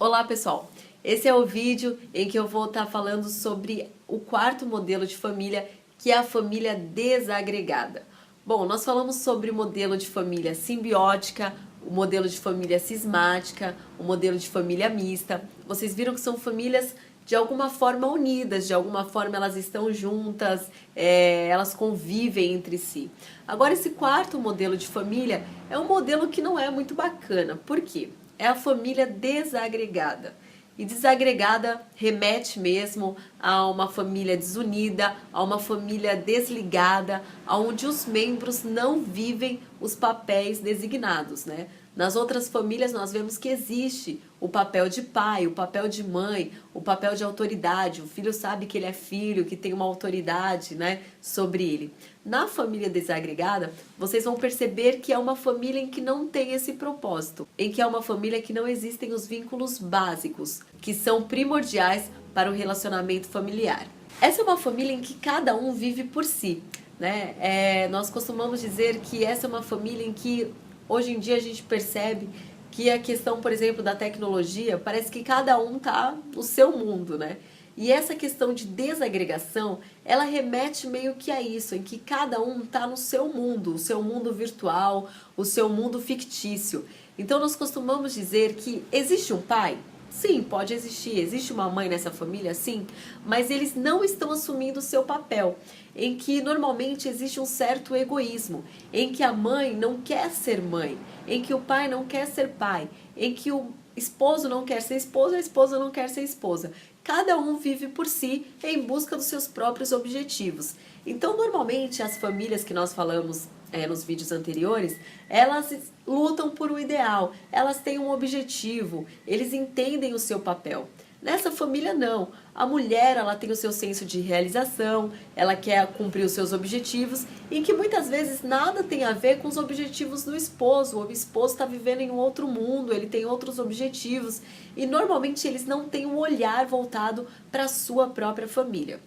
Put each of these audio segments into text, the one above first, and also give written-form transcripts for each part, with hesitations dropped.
Olá pessoal, esse é o vídeo em que eu vou estar falando sobre o quarto modelo de família, que é a família desagregada. Bom, nós falamos sobre o modelo de família simbiótica, o modelo de família cismática, o modelo de família mista. Vocês viram que são famílias de alguma forma unidas, de alguma forma elas estão juntas, elas convivem entre si. Agora, esse quarto modelo de família é um modelo que não é muito bacana. Por quê? É a família desagregada. E desagregada remete mesmo a uma família desunida, a uma família desligada, onde os membros não vivem os papéis designados, né? Nas outras famílias nós vemos que existe o papel de pai, o papel de mãe, o papel de autoridade. O filho sabe que ele é filho, que tem uma autoridade, né, sobre ele. Na família desagregada, vocês vão perceber que é uma família em que não tem esse propósito, em que é uma família que não existem os vínculos básicos, que são primordiais para o relacionamento familiar. Essa é uma família em que cada um vive por si, né? Nós costumamos dizer que essa é uma família em que hoje em dia a gente percebe que a questão, por exemplo, da tecnologia, parece que cada um está no seu mundo, né? E essa questão de desagregação, ela remete meio que a isso, em que cada um está no seu mundo, o seu mundo virtual, o seu mundo fictício. Então nós costumamos dizer que existe um pai? Sim, pode existir. Existe uma mãe nessa família? Sim. Mas eles não estão assumindo o seu papel, em que normalmente existe um certo egoísmo, em que a mãe não quer ser mãe, em que o pai não quer ser pai, em que o esposo não quer ser esposo, a esposa não quer ser esposa. Cada um vive por si em busca dos seus próprios objetivos. Então, normalmente, as famílias que nós falamos nos vídeos anteriores, elas lutam por um ideal, elas têm um objetivo, eles entendem o seu papel. Nessa família não, a mulher ela tem o seu senso de realização, ela quer cumprir os seus objetivos e que muitas vezes nada tem a ver com os objetivos do esposo. O esposo está vivendo em um outro mundo, ele tem outros objetivos e normalmente eles não têm um olhar voltado para a sua própria família.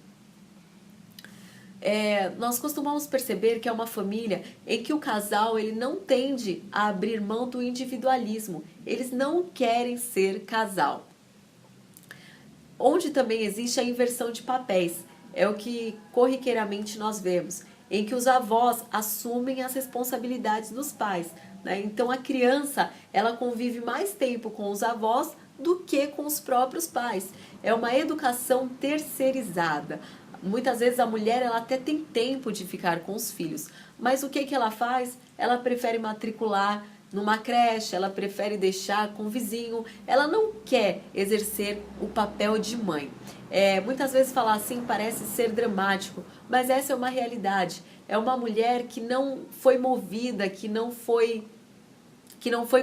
Nós costumamos perceber que é uma família em que o casal ele não tende a abrir mão do individualismo, eles não querem ser casal. Onde também existe a inversão de papéis, é o que corriqueiramente nós vemos, em que os avós assumem as responsabilidades dos pais, né? Então a criança ela convive mais tempo com os avós do que com os próprios pais. É uma educação terceirizada. Muitas vezes a mulher ela até tem tempo de ficar com os filhos, mas o que ela faz? Ela prefere matricular numa creche, ela prefere deixar com o vizinho, ela não quer exercer o papel de mãe. Muitas vezes falar assim parece ser dramático, mas essa é uma realidade. É uma mulher que não foi movida, que não foi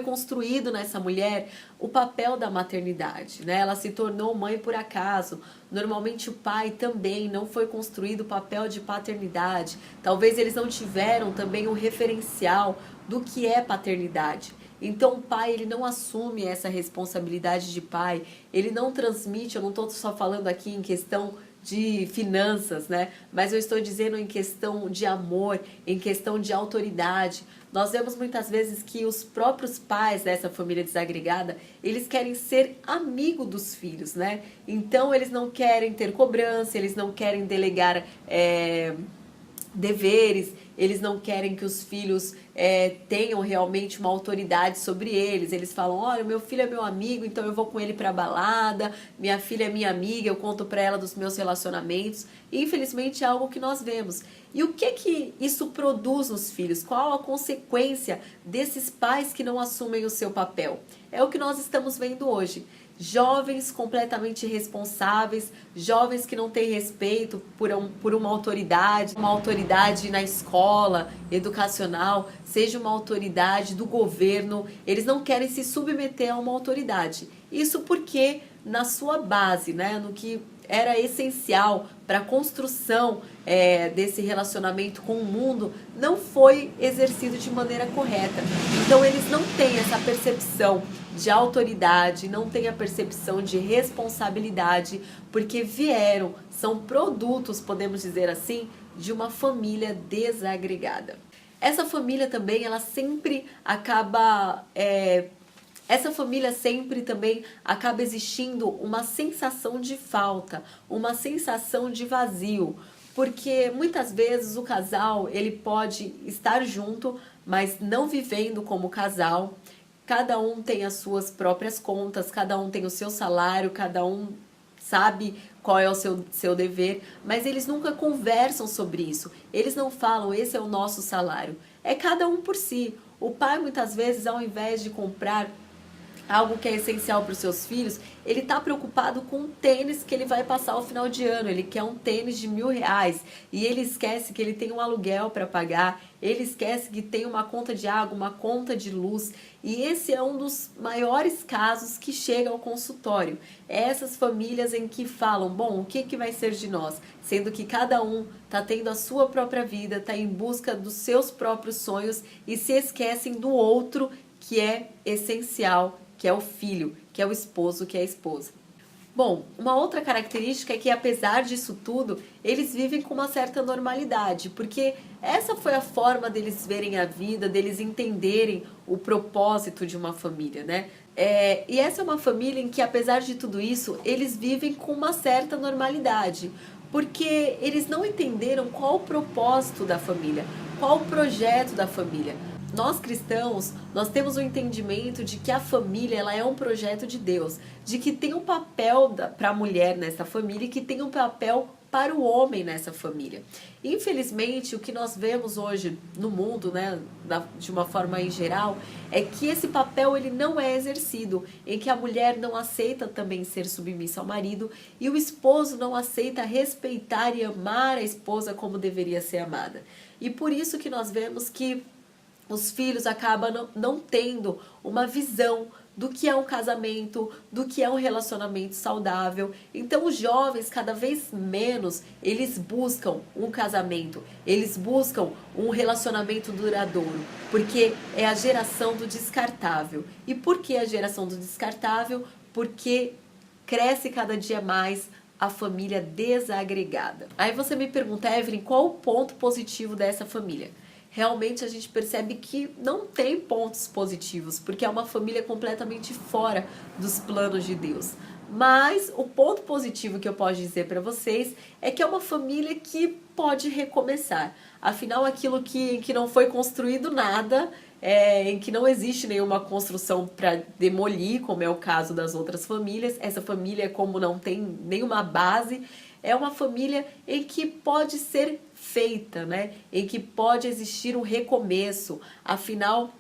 construído nessa mulher o papel da maternidade, né? Ela se tornou mãe por acaso. Normalmente o pai também não foi construído o papel de paternidade. Talvez eles não tiveram também um referencial do que é paternidade. Então o pai ele não assume essa responsabilidade de pai, ele não transmite, eu não estou só falando aqui em questão de finanças, né? Mas eu estou dizendo em questão de amor, em questão de autoridade. Nós vemos muitas vezes que os próprios pais dessa família desagregada, eles querem ser amigo dos filhos, né? Então eles não querem ter cobrança, eles não querem delegar deveres, eles não querem que os filhos tenham realmente uma autoridade sobre eles. Eles falam, olha, meu filho é meu amigo, então eu vou com ele pra balada, minha filha é minha amiga, eu conto pra ela dos meus relacionamentos. E, infelizmente é algo que nós vemos. E o que isso produz nos filhos? Qual a consequência desses pais que não assumem o seu papel? É o que nós estamos vendo hoje. Jovens completamente irresponsáveis, jovens que não têm respeito por uma autoridade na escola, educacional, seja uma autoridade do governo, eles não querem se submeter a uma autoridade. Isso porque na sua base, né, no que era essencial para a construção desse relacionamento com o mundo, não foi exercido de maneira correta. Então eles não têm essa percepção de autoridade, não têm a percepção de responsabilidade, porque são produtos, podemos dizer assim, de uma família desagregada. Essa família também, ela sempre acaba essa família sempre também acaba existindo uma sensação de falta, uma sensação de vazio, porque muitas vezes o casal ele pode estar junto, mas não vivendo como casal. Cada um tem as suas próprias contas, cada um tem o seu salário, cada um sabe qual é o seu dever, mas eles nunca conversam sobre isso. Eles não falam, esse é o nosso salário. É cada um por si. O pai, muitas vezes, ao invés de comprar algo que é essencial para os seus filhos, ele está preocupado com o tênis que ele vai passar ao final de ano. Ele quer um tênis de R$ 1.000 e ele esquece que ele tem um aluguel para pagar, ele esquece que tem uma conta de água, uma conta de luz, e esse é um dos maiores casos que chega ao consultório. É essas famílias em que falam, bom, o que vai ser de nós? Sendo que cada um está tendo a sua própria vida, está em busca dos seus próprios sonhos e se esquecem do outro que é essencial, que é o filho, que é o esposo, que é a esposa. Bom, uma outra característica é que, apesar disso tudo, eles vivem com uma certa normalidade, porque essa foi a forma deles verem a vida, deles entenderem o propósito de uma família, né? E essa é uma família em que, apesar de tudo isso, eles vivem com uma certa normalidade, porque eles não entenderam qual o propósito da família, qual o projeto da família. Nós cristãos, nós temos o entendimento de que a família ela é um projeto de Deus, de que tem um papel para a mulher nessa família e que tem um papel para o homem nessa família. Infelizmente, o que nós vemos hoje no mundo, né, de uma forma em geral, é que esse papel ele não é exercido, em que a mulher não aceita também ser submissa ao marido e o esposo não aceita respeitar e amar a esposa como deveria ser amada. E por isso que nós vemos que os filhos acabam não tendo uma visão do que é um casamento, do que é um relacionamento saudável. Então os jovens, cada vez menos, eles buscam um casamento, eles buscam um relacionamento duradouro, porque é a geração do descartável. E por que a geração do descartável? Porque cresce cada dia mais a família desagregada. Aí você me pergunta, Evelyn, qual o ponto positivo dessa família? Realmente a gente percebe que não tem pontos positivos, porque é uma família completamente fora dos planos de Deus. Mas o ponto positivo que eu posso dizer para vocês é que é uma família que pode recomeçar. Afinal, aquilo que não foi construído nada, em que não existe nenhuma construção para demolir, como é o caso das outras famílias, essa família, como não tem nenhuma base, é uma família em que pode ser feita, né? Em que pode existir um recomeço. Afinal,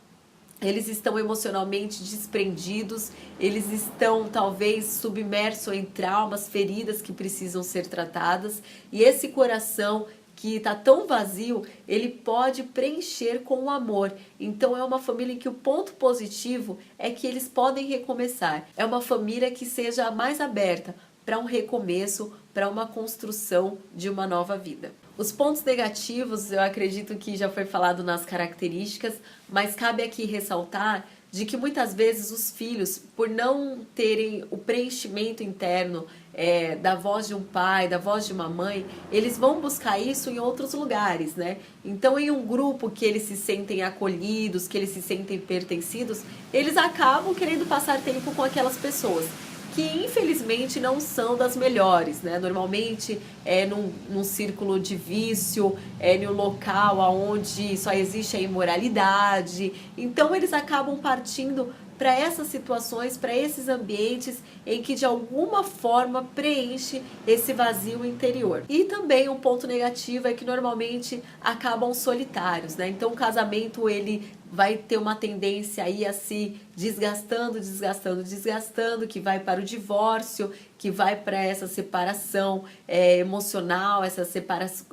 eles estão emocionalmente desprendidos, eles estão talvez submersos em traumas, feridas que precisam ser tratadas, e esse coração que está tão vazio, ele pode preencher com o amor. Então é uma família em que o ponto positivo é que eles podem recomeçar. É uma família que seja mais aberta para um recomeço, para uma construção de uma nova vida. Os pontos negativos, eu acredito que já foi falado nas características, mas cabe aqui ressaltar de que muitas vezes os filhos, por não terem o preenchimento interno da voz de um pai, da voz de uma mãe, eles vão buscar isso em outros lugares, né? Então, em um grupo que eles se sentem acolhidos, que eles se sentem pertencidos, eles acabam querendo passar tempo com aquelas pessoas que infelizmente não são das melhores, né? Normalmente é num círculo de vício, é num local onde só existe a imoralidade. Então eles acabam partindo para essas situações, para esses ambientes em que de alguma forma preenche esse vazio interior. E também um ponto negativo é que normalmente acabam solitários, né? Então o casamento ele vai ter uma tendência aí a se desgastando, que vai para o divórcio, que vai para essa separação emocional,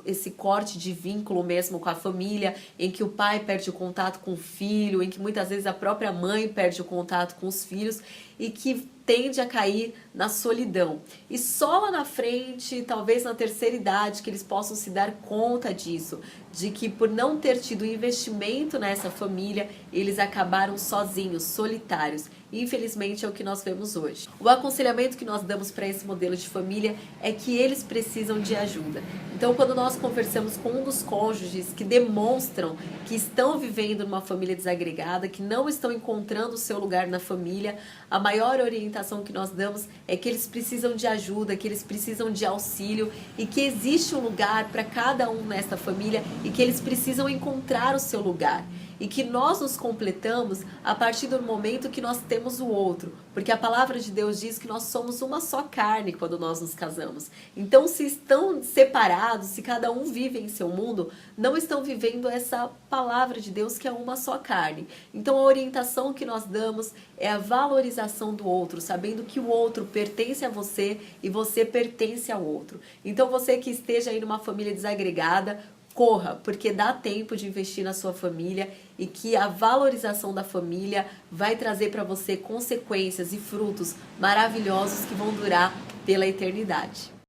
esse corte de vínculo mesmo com a família, em que o pai perde o contato com o filho, em que muitas vezes a própria mãe perde o contato com os filhos e que tende a cair na solidão. E só lá na frente, talvez na terceira idade, que eles possam se dar conta disso, de que por não ter tido investimento nessa família, eles acabaram sozinhos, solitários. e infelizmente é o que nós vemos hoje. O aconselhamento que nós damos para esse modelo de família é que eles precisam de ajuda. Então, quando nós conversamos com um dos cônjuges que demonstram que estão vivendo numa família desagregada, que não estão encontrando o seu lugar na família, a maior orientação que nós damos é que eles precisam de ajuda, que eles precisam de auxílio e que existe um lugar para cada um nesta família e que eles precisam encontrar o seu lugar. E que nós nos completamos a partir do momento que nós temos o outro. Porque a palavra de Deus diz que nós somos uma só carne quando nós nos casamos. Então, se estão separados, se cada um vive em seu mundo, não estão vivendo essa palavra de Deus que é uma só carne. Então, a orientação que nós damos é a valorização do outro, sabendo que o outro pertence a você e você pertence ao outro. Então, você que esteja aí numa família desagregada, corra, porque dá tempo de investir na sua família e que a valorização da família vai trazer para você consequências e frutos maravilhosos que vão durar pela eternidade.